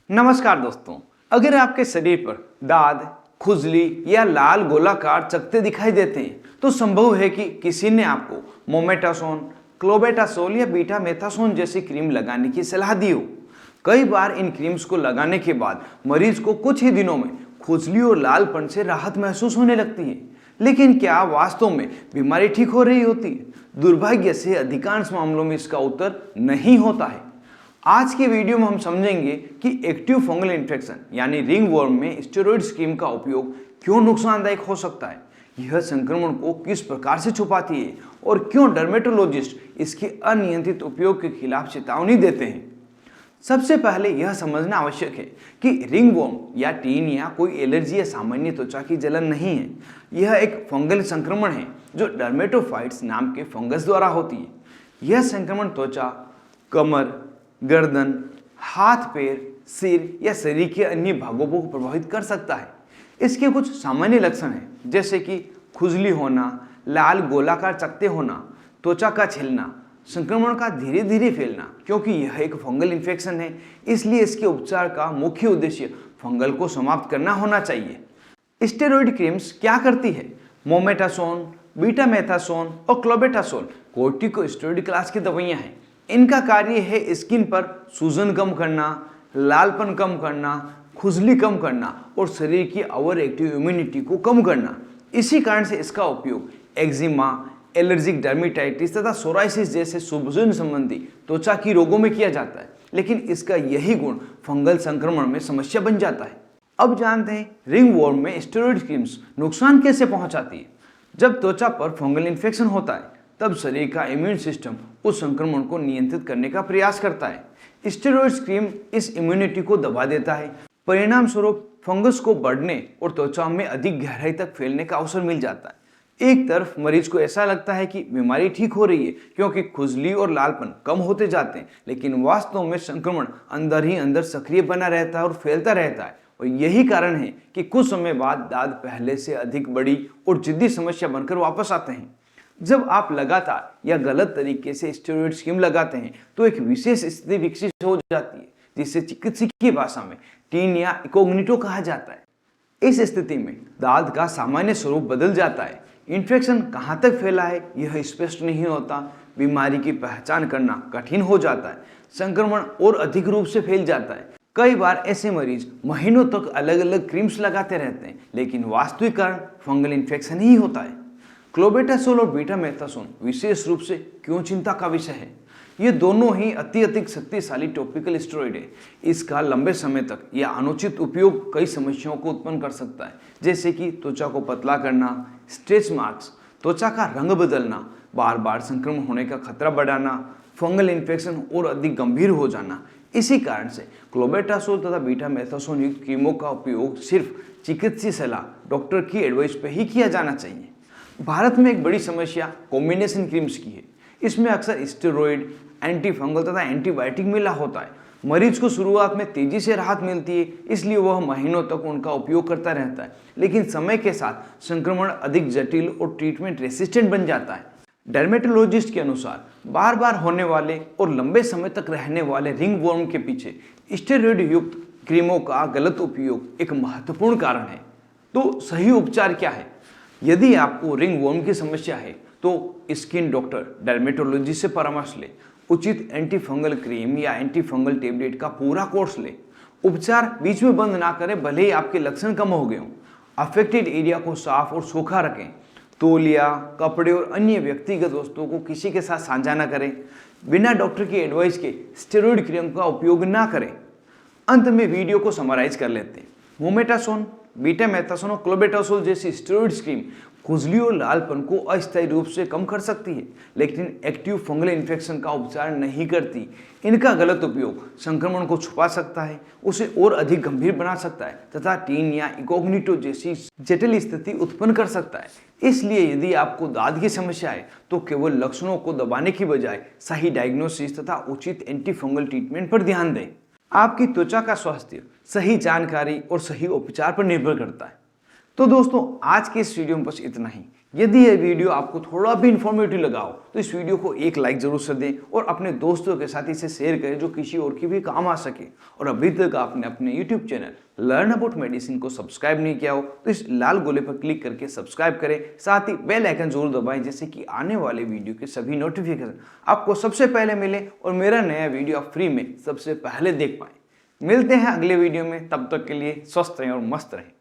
नमस्कार दोस्तों, अगर आपके शरीर पर दाद, खुजली या लाल गोलाकार चकत्ते दिखाई देते हैं तो संभव है कि किसी ने आपको मोमेटासोन, क्लोबेटासोल या बीटामेथासोन जैसी क्रीम लगाने की सलाह दी हो। कई बार इन क्रीम्स को लगाने के बाद मरीज को कुछ ही दिनों में खुजली और लालपन से राहत महसूस होने लगती है, लेकिन क्या वास्तव में बीमारी ठीक हो रही होती है? दुर्भाग्य से अधिकांश मामलों में इसका उत्तर नहीं होता है। आज के वीडियो में हम समझेंगे कि एक्टिव फंगल इन्फेक्शन यानी रिंगवॉर्म में स्टेरॉइड क्रीम का उपयोग क्यों नुकसानदायक हो सकता है, यह संक्रमण को किस प्रकार से छुपाती है और क्यों डर्मेटोलॉजिस्ट इसके अनियंत्रित उपयोग के खिलाफ चेतावनी देते हैं। सबसे पहले यह समझना आवश्यक है कि रिंगवॉर्म या टीनिया कोई एलर्जी या सामान्य त्वचा की जलन नहीं है। यह एक फंगल संक्रमण है जो डर्मेटोफाइट्स नाम के फंगस द्वारा होती है। यह संक्रमण त्वचा, कमर, गर्दन, हाथ, पैर, सिर या शरीर के अन्य भागों को प्रभावित कर सकता है। इसके कुछ सामान्य लक्षण हैं जैसे कि खुजली होना, लाल गोलाकार चकत्ते होना, त्वचा का छिलना, संक्रमण का धीरे धीरे फैलना। क्योंकि यह एक फंगल इन्फेक्शन है इसलिए इसके उपचार का मुख्य उद्देश्य फंगल को समाप्त करना होना चाहिए। स्टेरॉइड क्रीम्स क्या करती है? मोमेटासोन, बीटामेथासोन और क्लोबेटासोल कोर्टिकोस्टेरॉइड क्लास की दवाइयां हैं। इनका कार्य है स्किन पर सूजन कम करना, लालपन कम करना, खुजली कम करना और शरीर की ओवर एक्टिव इम्यूनिटी को कम करना। इसी कारण से इसका उपयोग एक्जिमा, एलर्जिक डर्मेटाइटिस तथा सोराइसिस जैसे सूजन संबंधी त्वचा की रोगों में किया जाता है, लेकिन इसका यही गुण फंगल संक्रमण में समस्या बन जाता है। अब जानते हैं रिंगवॉर्म में स्टेरॉइड क्रीम्स नुकसान कैसे पहुंचाती है। जब त्वचा पर फंगल इन्फेक्शन होता है तब शरीर का इम्यून सिस्टम उस संक्रमण को नियंत्रित करने का प्रयास करता है। स्टेरॉइड क्रीम इस इम्यूनिटी को दबा देता है। परिणाम स्वरूप फंगस को बढ़ने और त्वचा में अधिक गहराई तक फैलने का अवसर मिल जाता है। एक तरफ मरीज को ऐसा लगता है कि बीमारी ठीक हो रही है क्योंकि खुजली और लालपन कम होते जाते हैं, लेकिन वास्तव में संक्रमण अंदर ही अंदर सक्रिय बना रहता है और फैलता रहता है। और यही कारण है कि कुछ समय बाद दाद पहले से अधिक बड़ी और जिद्दी समस्या बनकर वापस आते हैं। जब आप लगातार या गलत तरीके से स्टेरॉइड क्रीम लगाते हैं तो एक विशेष स्थिति विकसित हो जाती है जिसे चिकित्सकीय भाषा में टीनिया इकोग्निटो कहा जाता है। इस स्थिति में दाद का सामान्य स्वरूप बदल जाता है। इन्फेक्शन कहाँ तक फैला है यह स्पष्ट नहीं होता। बीमारी की पहचान करना कठिन हो जाता है। संक्रमण और अधिक रूप से फैल जाता है। कई बार ऐसे मरीज महीनों तक अलग अलग क्रीम्स लगाते रहते हैं, लेकिन वास्तविक कारण फंगल इन्फेक्शन ही होता है। क्लोबेटासोल और बीटामेथासोन विशेष रूप से क्यों चिंता का विषय है? ये दोनों ही अत्यधिक शक्तिशाली टॉपिकल स्टेरॉइड है। इसका लंबे समय तक या अनुचित उपयोग कई समस्याओं को उत्पन्न कर सकता है, जैसे कि त्वचा को पतला करना, स्ट्रेच मार्क्स, त्वचा का रंग बदलना, बार बार संक्रमण होने का खतरा बढ़ाना, फंगल इन्फेक्शन और अधिक गंभीर हो जाना। इसी कारण से क्लोबेटासोल तथा बीटामेथासोन युक्त क्रीमों का उपयोग सिर्फ चिकित्सीय सलाह, डॉक्टर की एडवाइस पर ही किया जाना चाहिए। भारत में एक बड़ी समस्या कॉम्बिनेशन क्रीम्स की है। इसमें अक्सर स्टेरॉइड, एंटी फंगल तथा एंटीबायोटिक मिला होता है। मरीज को शुरुआत में तेजी से राहत मिलती है इसलिए वह महीनों तक उनका उपयोग करता रहता है, लेकिन समय के साथ संक्रमण अधिक जटिल और ट्रीटमेंट रेसिस्टेंट बन जाता है। डर्मेटोलॉजिस्ट के अनुसार बार बार होने वाले और लंबे समय तक रहने वाले रिंगवॉर्म के पीछे स्टेरॉइड युक्त क्रीमों का गलत उपयोग एक महत्वपूर्ण कारण है। तो सही उपचार क्या है? यदि आपको रिंगवॉर्म की समस्या है तो स्किन डॉक्टर, डर्मेटोलॉजिस्ट से परामर्श ले। उचित एंटी फंगल क्रीम या एंटी फंगल टेबलेट का पूरा कोर्स ले। उपचार बीच में बंद ना करें भले ही आपके लक्षण कम हो गए हों। अफेक्टेड एरिया को साफ और सूखा रखें। तौलिया, कपड़े और अन्य व्यक्तिगत वस्तुओं को किसी के साथ साझा न करें। बिना डॉक्टर की एडवाइस के स्टेरॉइड क्रीम का उपयोग ना करें। अंत में वीडियो को समराइज कर लेते हैं। मोमेटासोन, बीटामेथासोन और क्लोबेटासोल जैसी स्टेरॉइड क्रीम खुजली और लालपन को अस्थायी रूप से कम कर सकती है, लेकिन एक्टिव फंगल इन्फेक्शन का उपचार नहीं करती। इनका गलत उपयोग संक्रमण को छुपा सकता है, उसे और अधिक गंभीर बना सकता है तथा टीनिया इकोग्निटो जैसी जटिल स्थिति उत्पन्न कर सकता है। इसलिए यदि आपको दाद की समस्या है तो केवल लक्षणों को दबाने की बजाय सही डायग्नोसिस तथा उचित एंटी फंगल ट्रीटमेंट पर ध्यान दें। आपकी त्वचा का स्वास्थ्य सही जानकारी और सही उपचार पर निर्भर करता है। तो दोस्तों आज के इस वीडियो में बस इतना ही। यदि यह वीडियो आपको थोड़ा भी इन्फॉर्मेटिव लगा हो तो इस वीडियो को एक लाइक जरूर से दें और अपने दोस्तों के साथ इसे शेयर करें जो किसी और की भी काम आ सके। और अभी तक आपने अपने YouTube channel learn about medicine को सब्सक्राइब नहीं किया हो तो इस लाल गोले पर क्लिक करके सब्सक्राइब करें, साथ ही बेल आइकन जरूर दबाएं जिससे कि आने वाले वीडियो के सभी नोटिफिकेशन आपको सबसे पहले मिले और मेरा नया वीडियो आप फ्री में सबसे पहले देख पाएं। मिलते हैं अगले वीडियो में, तब तक के लिए स्वस्थ रहें और मस्त रहें।